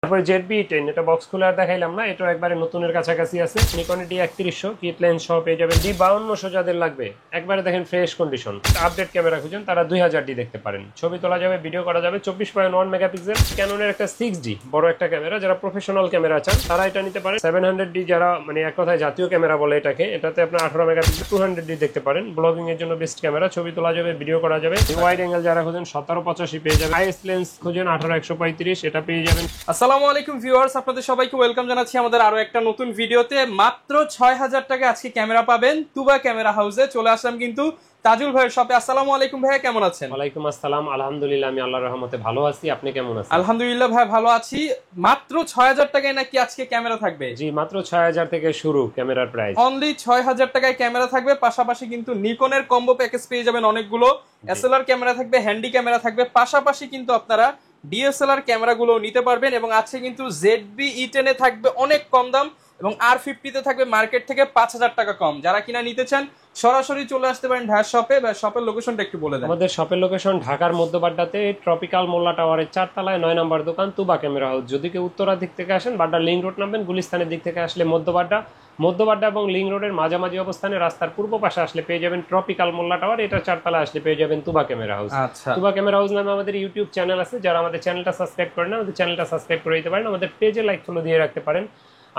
তারপরে ZB-10 এটা box খুলে আর দেখাইলাম না, এটা একবারে নতুনের কাছাকাছি আছে। নিকন D3100 কিট লেন্স সহ পেয়ে যাবেন। D5200 যাদের লাগবে একবারে দেখেন ফ্রেশ কন্ডিশন, আপডেট ক্যামেরা খুঁজেন তারা 2000D দেখতে পারেন। ছবি তোলা যাবে, ভিডিও করা যাবে। 24.1 মেগাপিক্সেল ক্যাননের একটা 6D বড় একটা ক্যামেরা, যারা প্রফেশনাল ক্যামেরা চান তারা এটা নিতে পারেন। 700D যারা মানে এক কথায় জাতীয় ক্যামেরা বলে এটাকে, এটাতে আপনার 18 মেগাপিক্সেল 200D দেখতে পারেন। ব্লগিং এর জন্য বেস্ট ক্যামেরা, ছবি তোলা যাবে, ভিডিও করা যাবে। ওয়াইড অ্যাঙ্গেল যারা খুঁজেন 1785 পেয়ে যাবেন। আইএস লেন্স খুঁজেন 18-135 এটা পেয়ে যাবেন। আসসালামু আলাইকুম ভিউয়ার্স, আপনাদের সবাইকে ওয়েলকাম জানাচ্ছি আমাদের আরো একটা নতুন ভিডিওতে। মাত্র 6000 টাকা আজকে ক্যামেরা পাবেন তুবা ক্যামেরা হাউসে। চলে আসলাম কিন্তু তাজুল ভাইয়ের শপে। আসসালামু আলাইকুম ভাইয়া, কেমন আছেন? ওয়ালাইকুম আসসালাম, আলহামদুলিল্লাহ আমি আল্লাহর রহমতে ভালো আছি। আপনি কেমন আছেন? আলহামদুলিল্লাহ ভাই ভালো আছি। মাত্র 6000 টাকায় নাকি আজকে ক্যামেরা থাকবে? জি, মাত্র 6000 থেকে শুরু ক্যামেরার প্রাইস। অনলি 6000 টাকায় ক্যামেরা থাকবে। পাশাপাশি কিন্তু নিকনের কম্বো প্যাকেজ পেয়ে যাবেন অনেকগুলো। এসএলআর ক্যামেরা থাকবে, হ্যান্ডি ক্যামেরা থাকবে, পাশাপাশি কিন্তু আপনারা ডিএসএলআর ক্যামেরাগুলো নিতে পারবেন। এবং আছে কিন্তু ZB-E10 এ থাকবে অনেক কম দাম, এবং R50 তে থাকবে মার্কেট থেকে 5000 টাকা কম। যারা কিনা নিতে চান সরাসরি চলে আসতে পারেন ঢাকা শপে। বা শপের লোকেশনটা একটু বলে দেন। আমাদের শপের লোকেশন ঢাকার মধ্যবাড্ডাতে ট্রপিক্যাল মোল্লা টাওয়ারের 4 তলায় 9 নম্বর দোকান তুবা ক্যামেরা হাউস। যদি কেউ উত্তরা দিক থেকে আসেন বাড্ডা লিংক রোড নামবেন, গুলিস্তানের দিক থেকে আসলে মধ্যবাড্ডা এবং লিংক রোডের মাঝামাঝি অবস্থানে রাস্তার পূর্ব পাশে আসলে পেয়ে যাবেন ট্রপিক্যাল মোল্লা টাওয়ার। এটা 4 তলায় আসলে পেয়ে যাবেন তুবা ক্যামেরা হাউস। আচ্ছা, তুবা ক্যামেরা হাউস নামে আমাদের ইউটিউব চ্যানেল আছে। যারা আমাদের চ্যানেলটা সাবস্ক্রাইব করেন না, আমাদের চ্যানেলটা সাবস্ক্রাইব করে দিতে পারেন। আমাদের পেজে লাইক ফলো দিয়ে রাখতে পারেন।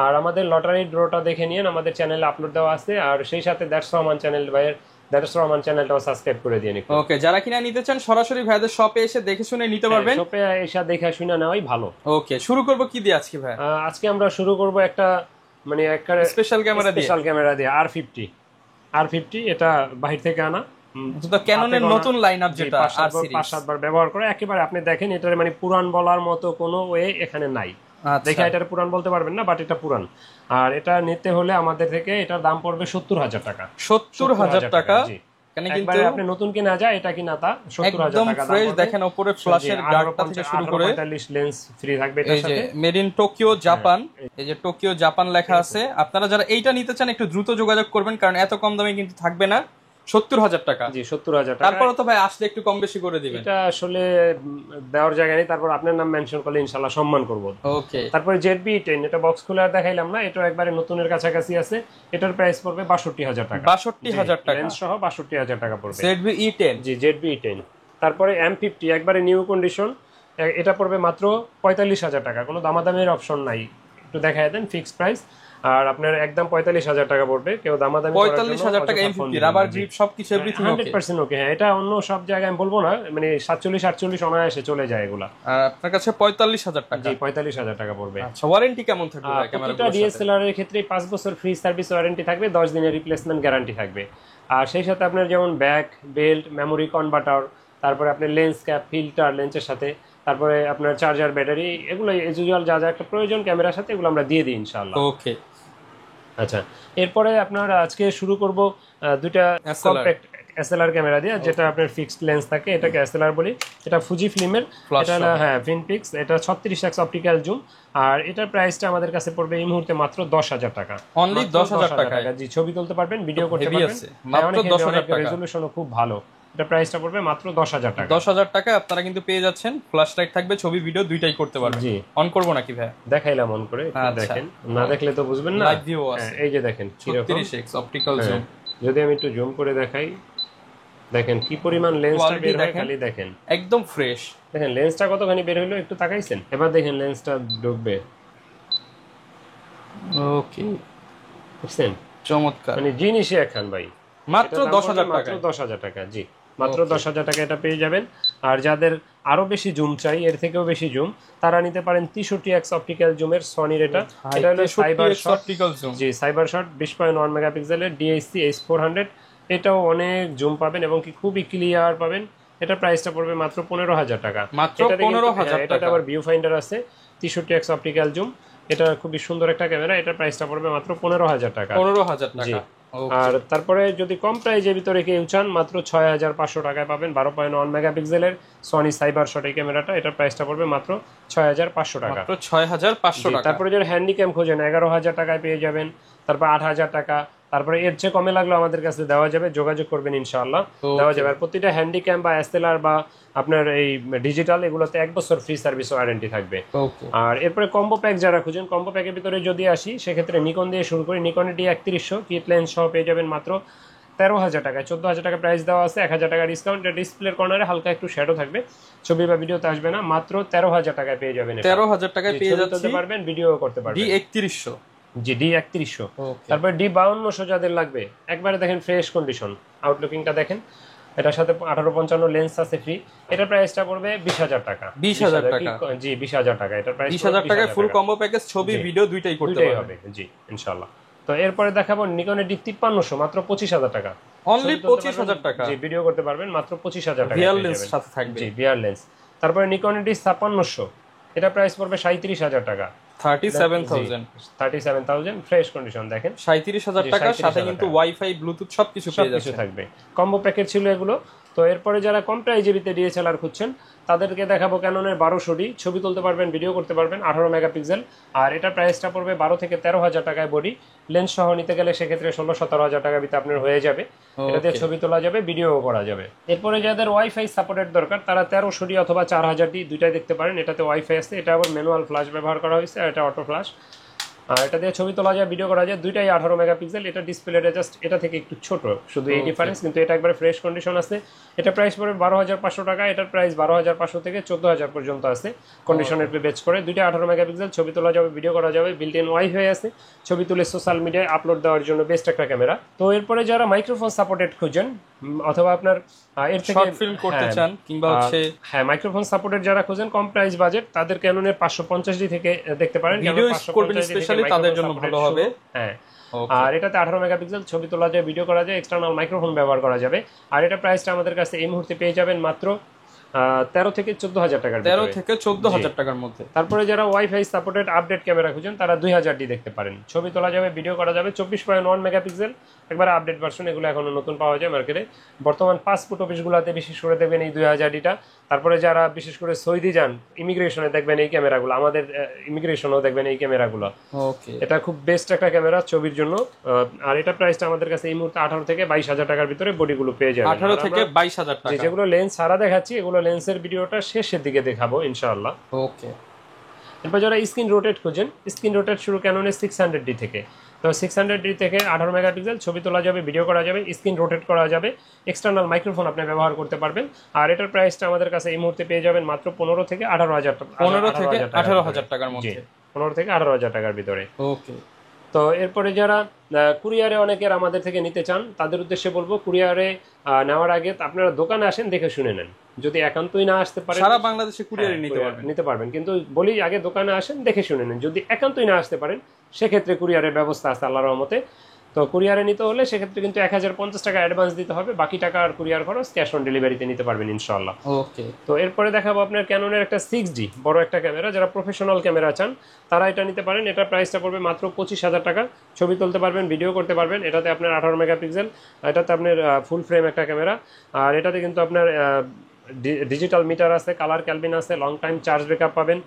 আর আমাদের লটারি ড্রটা দেখে নিন, আমাদের চ্যানেলে আপলোড দেওয়া আছে। আর সেই সাথে দ্যাটস রহমান চ্যানেল ভাইয়ের দ্যাটস রহমান চ্যানেলটাও সাবস্ক্রাইব করে দিয়ে নিন। ওকে, যারা কিনা নিতে চান সরাসরি ভাইদের শপে এসে দেখে শুনে নিতে পারবেন। শপে এসে দেখে শুনে নেওয়াই ভালো। ওকে, শুরু করব কি দিয়ে আজকে ভাই? আজকে আমরা শুরু করব একটা মানে একটা স্পেশাল ক্যামেরা দিয়ে R50 এটা বাহির থেকে আনা। তো ক্যাননের নতুন লাইনআপ যেটা R সিরিজ 5-7 বার ব্যবহার করে একেবারে আপনি দেখেন এটার মানে পুরান বলার মতো কোনো ওয়ে এখানে নাই। দেখে এটার পুরান বলতে পারবেন না, বাট এটা পুরান। আর এটা নিতে হলে আমাদের থেকে এটার দাম পড়বে 70000 টাকা। 70000 টাকা। কিন্তু আপনি নতুন কিনা যায় এটা কিনা তা 70000 টাকা দাম। ফ্রেশ দেখেন, উপরে ফ্ল্যাশের গার্ডটা থেকে শুরু করে 45 লেন্স ফ্রি থাকবে এটার সাথে। এই যে মেড ইন টোকিও জাপান, এই যে টোকিও জাপান লেখা আছে। আপনারা যারা এইটা নিতে চান একটু দ্রুত যোগাযোগ করবেন, কারণ এত কম দামে কিন্তু থাকবে না। 70000 টাকা। জি, 70000 টাকা। তারপরে তো ভাই আসলে একটু কম বেশি করে দিবেন। এটা আসলে দেওয়ার জায়গা নেই, তারপর আপনার নাম মেনশন করলে ইনশাআল্লাহ সম্মান করব। ওকে, তারপরে ZB-10 এটা বক্স খুলে আর দেখাইলাম না, এটা একবারে নতুনের কাছাকাছি আছে। এটার প্রাইস পড়বে 62000 টাকা। 62000 টাকা লেন্স সহ 62000 টাকা পড়বে। ZB-E10। জি, ZB-E10। তারপরে M50 একবারে নিউ কন্ডিশন, এটা পড়বে মাত্র 45000 টাকা। কোনো দামাদামির অপশন নাই, একটু দেখায় দেন ফিক্সড প্রাইস। আর আপনার একদম 45000 টাকা পড়বে। কেউ দামাদামি 45000 টাকা M50 রাবার গ্রিপ সবকিছু এভরিথিং ওকে 100% ওকে। হ্যাঁ, এটা অন্য সব জায়গায় আমি বলবো না, মানে 47-48 অনায়াসে চলে যায় এগুলা। আর আপনার কাছে 45000 টাকা। জি, 45000 টাকা পড়বে। আচ্ছা, ওয়ারেন্টি কেমন থাকবে ক্যামেরার? প্রতিটা ডিএসএলআর এর ক্ষেত্রে 5 বছর ফ্রি সার্ভিস ওয়ারেন্টি থাকবে, 10 দিনের রিপ্লেসমেন্ট গ্যারান্টি থাকবে। আর সেই সাথে আপনার যেমন ব্যাক, বেল্ট, মেমোরি কনভার্টার, তারপরে আপনার লেন্স ক্যাপ, ফিল্টার লেন্সের সাথে, তারপরে আপনার চার্জার, ব্যাটারি, এগুলো এজ ইউজুয়াল যা যা একটা প্রয়োজন ক্যামেরার সাথে এগুলো আমরা দিয়ে দিই ইনশাআল্লাহ। ওকে, আচ্ছা, এরপরে আপনার আজকে শুরু করব দুইটা কম্প্যাক্ট এসএলআর ক্যামেরা দিয়ে, যেটা আপনার ফিক্সড লেন্স থাকে, এটাকে এসএলআর বলি। এটা ফুজি ফিল্মের, এটা হ্যাঁ ভিনপিক্স, এটা 36x অপটিক্যাল জুম। আর এটার প্রাইসটা আমাদের কাছে পড়বে এই মুহূর্তে মাত্র 10000 টাকা। অনলি 10000 টাকা। জি, ছবি তুলতে পারবেন, ভিডিও করতে পারবেন, মাত্র 10000 টাকা। রেজোলিউশনও খুব ভালো। এটা প্রাইসটা পড়বে মাত্র 10000 টাকা। 10000 টাকা আপনারা কিন্তু পেয়ে যাচ্ছেন। ফ্ল্যাশ লাইট থাকবে, ছবি ভিডিও দুইটাই করতে পারবেন। জি, অন করব নাকি ভাই? দেখাইলাম অন করে, দেখেন, না দেখলে তো বুঝবেন না। লাইভ ভিউ আছে, এই যে দেখেন 36x অপটিক্যাল জুম। যদি আমি একটু জুম করে দেখাই, দেখেন কি পরিমাণ লেন্সটা বের হয়, খালি দেখেন একদম ফ্রেশ। দেখেন লেন্সটা কতখানি বের হলো, একটু তাকাইছেন? এবার দেখেন লেন্সটা ঢুকবে। ওকে, বুঝছেন? চমৎকার। মানে জিনিসই একখান ভাই। মাত্র 10000 টাকা। মাত্র 10000 টাকা। জি, মাত্র 10000 টাকা এটা পেয়ে যাবেন। আর যাদের আরো বেশি জুম চাই, এর থেকেও বেশি জুম, তারা নিতে পারেন 63x অপটিক্যাল জুমের সনির। এটা হলো সাইবার শট অপটিক্যাল জুম। জি, সাইবার শট 20.1 মেগাপিক্সেলের DHC H400। এটাও অনেক জুম পাবেন এবং কি খুবই ক্লিয়ার পাবেন। এটা প্রাইসটা পড়বে মাত্র 15000 টাকা। মাত্র 15000 টাকা। এটা আবার ভিউ ফাইন্ডার আছে, 63x অপটিক্যাল জুম। এটা খুবই সুন্দর একটা ক্যামেরা। এটা প্রাইসটা পড়বে মাত্র 15000 টাকা। 15000 টাকা। আর তারপরে যদি কম প্রাইজের ভিতরে কেউ চান, মাত্র 6500 টাকায় পাবেন 12.1 মেগাপিক্সেলের সনি সাইবার শট এই ক্যামেরাটা। এটার প্রাইসটা পড়বে মাত্র 6500 টাকা। মাত্র 6500 টাকা। তারপরে যারা হ্যান্ডিক্যাম খোঁজেন 11000 টাকায় পেয়ে যাবেন। তারপর 8000 টাকা, তারপরে এর চেয়ে কমে লাগলো আমাদের কাছে দেওয়া যাবে, যোগাযোগ করবেন ইনশাআল্লাহ, দেওয়া যাবে। আর প্রতিটা হ্যান্ডিক্যাম বা এসএলআর বা আপনার এই ডিজিটাল এগুলোতে 1 বছর ফ্রি সার্ভিস ওয়ারেন্টি থাকবে। আর এরপরে কম্বো প্যাক যারা খুঁজেন, কম্বো প্যাকের ভিতরে যদি আসি সেক্ষেত্রে নিকন দিয়ে শুরু করি। নিকনের D3100 কিট লেন্স সহ পেয়ে যাবেন মাত্র 13,000 টাকায়। 14,000 টাকা প্রাইস দেওয়া আছে, 1,000 টাকা ডিসকাউন্ট। ডিসপ্লের কর্নারে হালকা একটু শ্যাডো থাকবে, ছবি বা ভিডিওতে আসবে না। মাত্র 13,000 টাকায় পেয়ে যাবেন। 13,000 টাকায় পেয়ে যাচ্ছি পারবেন, ভিডিও করতে পারবেন। D3100, জি D3100। তারপর D5200 যাদের লাগবে, একবারে দেখেন ফ্রেশ কন্ডিশন, আউটলুকিংটা দেখেন। এটার সাথে 1855 লেন্স আছে ফ্রি। এটার প্রাইসটা পড়বে 20,000 টাকা। 20,000 টাকা? জি 20,000 টাকা। এটার প্রাইস 20,000 টাকায় ফুল কম্বো প্যাকেজ, ছবি ভিডিও দুইটাই করতে হবে। জি ইনশাআল্লাহ। তো এরপরে দেখাবো নিকনের D5300 মাত্র 25,000 টাকা। অনলি 25,000 টাকা। জি ভিডিও করতে পারবেন মাত্র 25,000 টাকা। ভিআর লেন্স সাথে থাকবে। জি ভিআর লেন্স। তারপরে নিকনের D5600, এটা প্রাইস পড়বে 37,000 টাকা। 37,000 ফ্রেশ কন্ডিশন দেখেন, 37,000 টাকা। সাথে কিন্তু ওয়াইফাই ব্লুটুথ সবকিছু পেয়ে যাচ্ছে, থাকবে। কম্বো প্যাকেজ ছিল এগুলো। তো এরপরে যারা কম প্রাইজেবিতে ডিএসএলআর খুঁজছেন তাদেরকে দেখাবো ক্যাননের 1200D, ছবি তুলতে পারবেন, ভিডিও করতে পারবেন, 18 মেগাপিক্সেল। আর এটা প্রাইসটা পড়বে 12 থেকে 13,000 টাকায় বডি। লেন্স সহ নিতে গেলে সেক্ষেত্রে 16-17,000 টাকা ভিতরে আপনার হয়ে যাবে। এটাতে ছবি তোলা যাবে, ভিডিও করা যাবে। এরপরে যাদের ওয়াইফাই সাপোর্টেড দরকার তারা 1300D অথবা 4000D দুইটাই দেখতে পারেন। এটাতে ওয়াইফাই আছে, এটা আবার ম্যানুয়াল ফ্ল্যাশ ব্যবহার করা হয়েছে, আর এটা অটো ফ্ল্যাশ। আর এটা দিয়ে ছবি তোলা যায়, ভিডিও করা যায়, দুইটাই 18 মেগাপিক্সেল। এটা ডিসপ্লেটা জাস্ট এটা থেকে একটু ছোট, শুধু এই ডিফারেন্স, কিন্তু এটা একবারে ফ্রেশ কন্ডিশন আছে। এটা প্রাইস পড়বে 12,500 টাকা। এটার প্রাইস 12,500 থেকে 14,000 পর্যন্ত আছে কন্ডিশনের বেচ করে। দুইটা 18 মেগাপিক্সেল, ছবি তোলা যাবে, ভিডিও করা যাবে, বিল্ট ইন ওয়াইফাই আছে, ছবি তুলে সোশ্যাল মিডিয়ায় আপলোড দেওয়ার জন্য বেস্ট একটা ক্যামেরা। তো এরপরে যারা মাইক্রোফোন সাপোর্টেড খুঁজেন অথবা আপনার এর থেকে শর্ট ফিল্ম করতে চান কিংবা হচ্ছে মাইক্রোফোন সাপোর্টেড যারা খুঁজেন কম প্রাইস বাজেট, তাদের ক্যাননের 550D থেকে দেখতে পারেন। ভিডিও করবেন স্পেশালি তাদের জন্য ভালো হবে। হ্যাঁ, আর এটাতে 18 মেগাপিক্সেল, ছবি তোলা যায়, ভিডিও করা যায়, এক্সটার্নাল মাইক্রোফোন ব্যবহার করা যাবে। আর এটা প্রাইসটা আমাদের কাছে এই মুহূর্তে পেয়ে যাবেন মাত্র 13 থেকে 14,000 টাকার। 13 থেকে 14,000 টাকার মধ্যে। তারপরে যারা ওয়াইফাই সাপোর্টেড আপডেট ক্যামেরা খুঁজেন তারা 2000D দেখতে পারেন, ছবি তোলা যাবে, ভিডিও করা যাবে, 24.1 মেগাপিক্সেল, একবার আপডেট ভার্সন। এগুলো এখনো নতুন পাওয়া যায় মার্কেটে। বর্তমান পাসপোর্ট অফিসগুলোতে বিশেষ করে দেখবেন এই 2000Dটা। তারপরে যারা বিশেষ করে সৌদি যান ইমিগ্রেশনে দেখবেন এই ক্যামেরাগুলো, আমাদের ইমিগ্রেশনেও দেখবেন এই ক্যামেরাগুলো। ওকে, এটা খুব বেস্ট একটা ক্যামেরা ছবির জন্য। আর এটা প্রাইসটা আমাদের কাছে এই মুহূর্তে 18 থেকে 22,000 টাকার ভিতরে বডিগুলো পেয়ে যাবেন। 18 থেকে 22,000 টাকা। যেগুলো লেন্স ছাড়া দেখাচ্ছি এগুলো লেন্সের ভিডিওটা শেষের দিকে দেখাবো ইনশাআল্লাহ। ওকে, এরপর যারা স্ক্রিন রোটেট খুঁজেন, স্ক্রিন রোটেট শুরু ক্যাননের 600D থেকে। তো 600D থেকে 18 মেগাপিক্সেল, ছবি তোলা যাবে, ভিডিও করা যাবে, স্ক্রিন রোটেট করা যাবে, এক্সটার্নাল মাইক্রোফোন আপনি ব্যবহার করতে পারবেন। আর এটার প্রাইসটা আমাদের কাছে এই মুহূর্তে পেয়ে যাবেন মাত্র 15 থেকে 18,000 টাকা। 15 থেকে 18,000 টাকার মধ্যে। 15 থেকে 18,000 টাকার ভিতরে। ওকে। তো এরপরে যারা কুরিয়ারে অনেকের আমাদের থেকে নিতে চান তাদের উদ্দেশ্যে বলবো, কুরিয়ারে নেওয়ার আগে আপনারা দোকানে আসেন, দেখে শুনে নেন। যদি একান্তই না আসতে পারেন, সারা বাংলাদেশে কুরিয়ারে নিতে পারবেন, কিন্তু বলি আগে দোকানে আসেন, দেখে শুনে নেন। যদি একান্তই না আসতে পারেন সেক্ষেত্রে কুরিয়ারের ব্যবস্থা আছে আল্লাহর রহমতে। তো কুরিয়ারে নিতে হলে সেক্ষেত্রে কিন্তু 1050 টাকা অ্যাডভান্স দিতে হবে, বাকি টাকা আর কুরিয়ার খরচ ক্যাশ অন ডেলিভারিতে নিতে পারবেন ইনশাআল্লাহ। ওকে। তো এরপরে দেখাবো আপনার ক্যাননের একটা 6D বড় একটা ক্যামেরা। যারা প্রফেশনাল ক্যামেরা চান তারা এটা নিতে পারেন। এটা প্রাইসটা পড়বে মাত্র 25,000 টাকা, ছবি তুলতে পারবেন, ভিডিও করতে পারবেন। এটাতে আপনার 18 মেগাপিক্সেল, এটাতে আপনার ফুল ফ্রেম একটা ক্যামেরা। আর এটাতে কিন্তু আপনার ডিজিটাল মিটার আছে, কালার ক্যালবিন আছে, লং টাইম চার্জ ব্যাকআপ পাবেন।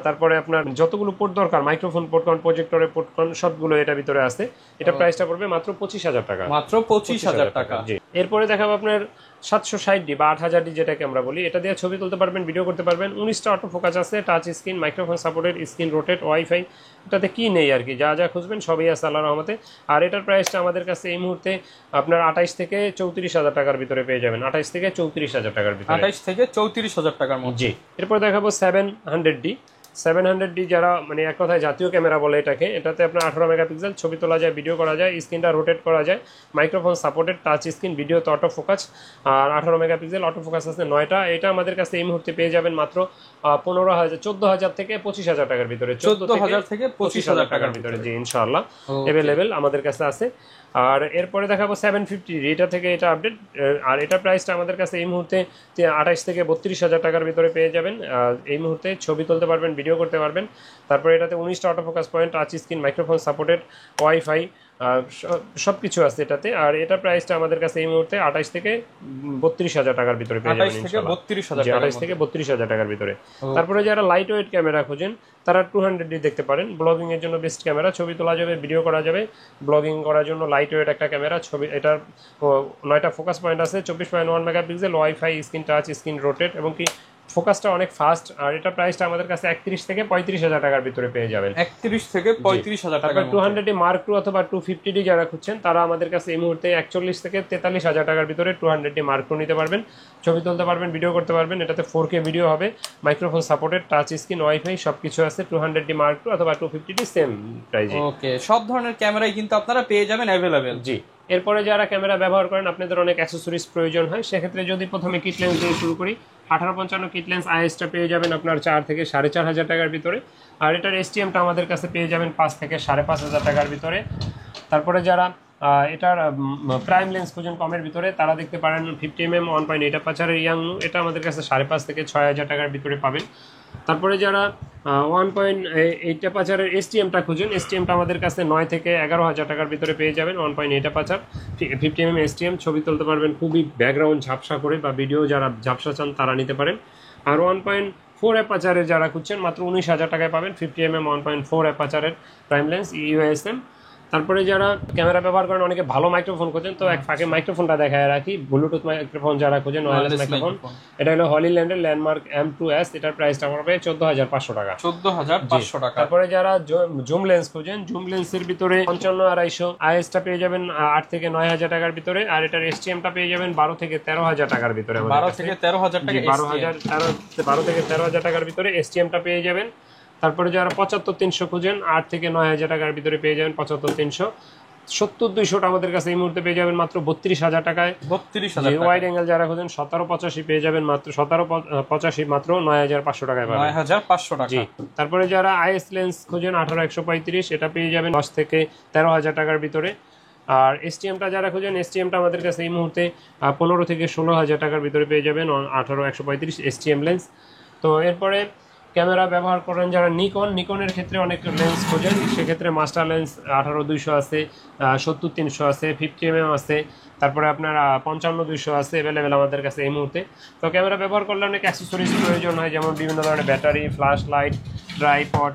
তারপরে আপনার যতগুলো পোর্ট দরকার, মাইক্রোফোন পোর্ট, প্রজেক্টরের পোর্ট, সবগুলো এটা ভিতরে আছে। এটা প্রাইসটা পড়বে মাত্র 25,000 টাকা। মাত্র 25,000 টাকা। জি। এরপরে দেখাবো আপনার 760D বা 8000D যেটাকে আমরা বলি। এটা দিয়ে ছবি তুলতে পারবেন, ভিডিও করতে পারবেন। 19টা অটো ফোকাস আছে, touch screen, microphone supported, screen rotate, wifi. এটাতে কি নেই আর কি, যা যা খুঁজবেন সবই আছে আল্লাহর রহমতে। আর এটার প্রাইসটা আমাদের কাছে এই মুহূর্তে আপনার 28 থেকে 34,000 টাকার ভিতরে পেয়ে যাবেন। 28 থেকে 34,000 টাকার ভিতরে। 28 থেকে 34,000 টাকার মধ্যে। জি। এরপর দেখাবো 700D। 700D যারা মানে এক কথায় জাতীয় ক্যামেরা বলে এটাকে। এটাতে আপনার 18 মেগাপিক্সেল, ছবি তোলা যায়, ভিডিও করা যায়, স্ক্রিনটা রোটেট করা যায়, মাইক্রোফোন সাপোর্টেড, টাচ স্ক্রিন, ভিডিওতে অটো ফোকাস। আর 18 মেগাপিক্সেল, অটো ফোকাস আছে 9টা। এটা আমাদের কাছে এই মুহূর্তে পেয়ে যাবেন মাত্র 14,000 থেকে 25,000 টাকার ভিতরে। 14,000 থেকে 25,000 টাকার ভিতরে। জি ইনশাআল্লাহ অ্যাভেলেবেল আমাদের কাছে আছে। আর এরপরে দেখাবো 750, এটা থেকে এটা আপডেট। আর এটা প্রাইসটা আমাদের কাছে এই মুহূর্তে 28 থেকে 32,000 টাকার ভিতরে পেয়ে যাবেন। এই মুহূর্তে ছবি তুলতে পারবেন, ভিডিও করতে পারবেন। তারপরে এটাতে 19টা auto focus point, touch screen, microphone supported, wifi, সবকিছু আছে এটাতে। আর এটা প্রাইসটা আমাদের কাছে এই মুহূর্তে 28 থেকে 32,000 টাকার ভিতরে পেয়ে যাবেন ইনশাআল্লাহ। 28 থেকে 32,000 টাকার ভিতরে। তারপরে যারা লাইট ওয়েট ক্যামেরা খোঁজেন তারা 200D দেখতে পারেন, ব্লগিং এর জন্য বেস্ট ক্যামেরা, ছবি তোলা যাবে, ভিডিও করা যাবে, ব্লগিং করার জন্য লাইট ওয়েট একটা ক্যামেরা। ছবি এটার 9টা ফোকাস পয়েন্ট আছে, 24.1 megapixel, wifi, screen touch, screen rotate, এবং কি ফোকাসটা অনেক ফাস্ট। আর এটা প্রাইসটা আমাদের কাছে 31 থেকে 35,000 টাকার ভিতরে পেয়ে যাবেন। 31 থেকে 35,000 টাকা। তারপর 200D মার্ক 2 অথবা 250D যারা খুঁজছেন তারা আমাদের কাছে এই মুহূর্তে 41 থেকে 43,000 টাকার ভিতরে 200D মার্ক 2 নিতে পারবেন, ছবি তুলতে পারবেন, ভিডিও করতে পারবেন। এটাতে 4K ভিডিও হবে, microphone supported, touch screen, wifi সবকিছু আছে। 200D মার্ক 2 অথবা 250D সেম প্রাইসে। ওকে, সব ধরনের ক্যামেরাই কিন্তু আপনারা পেয়ে যাবেন अवेलेबल। জি, এরপরে যারা ক্যামেরা ব্যবহার করেন আপনাদের অনেক অ্যাকসেসরিজ প্রয়োজন হয়, সেক্ষেত্রে যদি প্রথমে কিট লেন্স দিয়ে শুরু করি, 1855 কিট লেন্স আইএসটা পেয়ে যাবেন আপনার 4 থেকে 4,500 টাকার ভিতরে। আর এটার এসটিএমটা আমাদের কাছে পেয়ে যাবেন 5 থেকে 5,500 টাকার ভিতরে। তারপরে যারা এটার প্রাইম লেন্স খুঁজেন কমের ভিতরে তারা দেখতে পারেন 50mm 1.8 অ্যাপারচারের ইয়াংনু, এটা আমাদের কাছে 5,500 থেকে 6,000 টাকার ভিতরে পাবেন। তারপরে যারা 1.8 অ্যাপারচারের এসটিএমটা খুঁজেন, এসটিএমটা আমাদের কাছে 9 থেকে 11,000 টাকার ভিতরে পেয়ে যাবেন। 1.8 অ্যাপারচার 50mm এসটিএম, ছবি তুলতে পারবেন খুবই ব্যাকগ্রাউন্ড ঝাপসা করে, বা ভিডিও যারা ঝাপসা চান তারা নিতে পারেন। আর 1.4 অ্যাপারচারের যারা খুঁজছেন মাত্র 19,000 টাকায় পাবেন 50mm 1.4 অ্যাপারচারের প্রাইম লেন্স ইউএসএম। তারপরে যারা ক্যামেরা ব্যবহার করেন অনেকে ভালো মাইক্রোফোন খোঁজেন, তো এক ফাঁকে মাইক্রোফোনটা দেখায় রাখি। ব্লুটুথ মাইক্রোফোন যারা খোঁজেন, ওয়্যারলেস মাইক্রোফোন, এটা হলো হলিল্যান্ডের ল্যান্ডমার্ক M2S, এটার প্রাইসটা আমরা পাই 14,500 টাকা। 14,500 টাকা। তারপরে যারা জুম লেন্স খোঁজেন, জুম লেন্সের ভিতরে 55-250 আইএসটা পেয়ে যাবেন 8 থেকে 9,000 টাকার ভিতরে। আর এটার এসটিএমটা পেয়ে যাবেন 12 থেকে 13,000 টাকার ভিতরে। 12 থেকে 13,000 টাকা, 12 থেকে 13,000 টাকার ভিতরে এসটিএমটা পেয়ে যাবেন। তারপরে যারা 75-300 খুঁজেন 8 থেকে 9,000 টাকার ভিতরে পেয়ে যাবেন 75-300। 70-200 আমাদের কাছে এই মুহূর্তে পেয়ে যাবেন মাত্র 32,000 টাকায়। 32,000 টাকা। ওয়াইড অ্যাঙ্গেল যারা খুঁজেন 17-85 পেয়ে যাবেন মাত্র 17-85 মাত্র 9,500 টাকায় পাবেন। 9,500 টাকা। জি, তারপরে যারা আইএস লেন্স খুঁজেন 18-135 এটা পেয়ে যাবেন 10 থেকে 13,000 টাকার ভিতরে। আর এসটিএমটা যারা খুঁজেন, এসটিএমটা আমাদের কাছে এই মুহূর্তে 15 থেকে 16,000 টাকার ভিতরে পেয়ে যাবেন 18-135 এসটিএম লেন্স। তো এরপরে ক্যামেরা ব্যবহার করেন যারা নিকনের ক্ষেত্রে অনেক লেন্স খোঁজেন, সেক্ষেত্রে মাস্টার লেন্স 18-200 আছে, 70-300 আছে, 50mm আছে, তারপরে আপনার 55-200 আছে অ্যাভেলেবেল আমাদের কাছে এই মুহূর্তে। তো ক্যামেরা ব্যবহার করলে অনেক অ্যাক্সেসরিজ প্রয়োজন হয়, যেমন বিভিন্ন ধরনের ব্যাটারি, ফ্ল্যাশ লাইট, ট্রাইপড,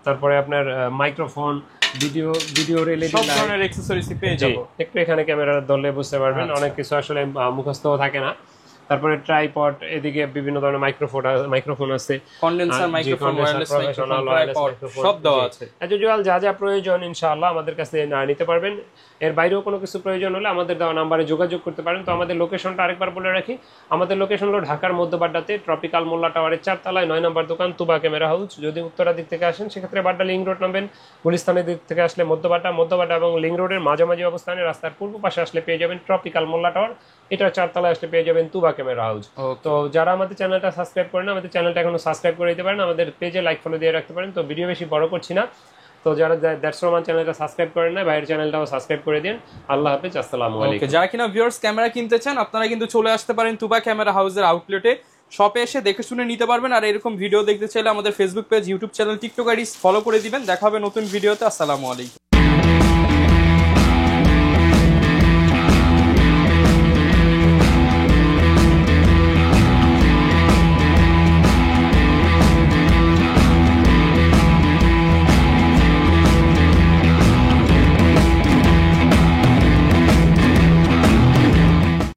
তারপরে আপনার মাইক্রোফোন, ভিডিও রিলেটেড সব ধরনের অ্যাকসেসরিজ পেয়ে যাবো। একটু এখানে ক্যামেরা ধরলে বুঝতে পারবেন, অনেক কিছু আসলে মুখস্থও থাকে না। তারপরে ট্রাইপড, এদিকে বিভিন্ন ধরনের মাইক্রোফোন আছে, condenser microphone, wireless microphone, tripod সব দেওয়া আছে। এজ ইউজুয়াল যা যা প্রয়োজন ইনশাআল্লাহ আমাদের কাছে নিতে পারবেন। এর বাইরেও কোনো কিছু প্রয়োজন হলে আমাদের দেওয়া নাম্বারে যোগাযোগ করতে পারেন। তো আমাদের লোকেশনটা আরেকবার বলে রাখি, আমাদের লোকেশন হলো ঢাকার মধ্যবাড্ডাতে ট্রপিক্যাল মোল্লা টাওয়ারের 4 তলায় 9 নম্বর দোকান তুবা ক্যামেরা হাউস। যদি উত্তরা দিক থেকে আসেন সেক্ষেত্রে বাড্ডা লিং রোড নামবেন, গুলিস্তানের দিক থেকে আসলে মধ্যবাড্ডা এবং লিং রোডের মাঝামাঝি অবস্থানে রাস্তার পূর্ব পাশে আসলে পেয়ে যাবেন ট্রপিক্যাল মোল্লা টাওয়ার, এটা 4 তলায় আসলে পেয়ে যাবেন তুবা ক্যামেরা হাউস। তো যারা আমাদের চ্যানেলটা সাবস্ক্রাইব করেন, আমাদের চ্যানেলটা এখনো সাবস্ক্রাইব করে দিতে পারেন, আমাদের পেজে লাইক ফলো দিয়ে রাখতে পারেন। তো ভিডিও বেশি বড় করছি না, তো যারা দ্যাটস রহমান চ্যানেলটা সাবস্ক্রাইব করেন না, ভাইয়ের চ্যানেলটাও সাবস্ক্রাইব করে দিন। আল্লাহ হাফেজ, আসসালামু আলাইকুম। যারা কিনা ভিউয়ার্স ক্যামেরা কিনতে চান আপনারা কিন্তু চলে আসতে পারেন তুবা ক্যামেরা হাউসের আউটলেটে, শপে এসে দেখে শুনে নিতে পারবেন। আর এরকম ভিডিও দেখতে চাইলে আমাদের Facebook page, YouTube channel, TikTok ID follow করে দিবেন। দেখা হবে নতুন ভিডিওতে। আসসালামু আলাইকুম।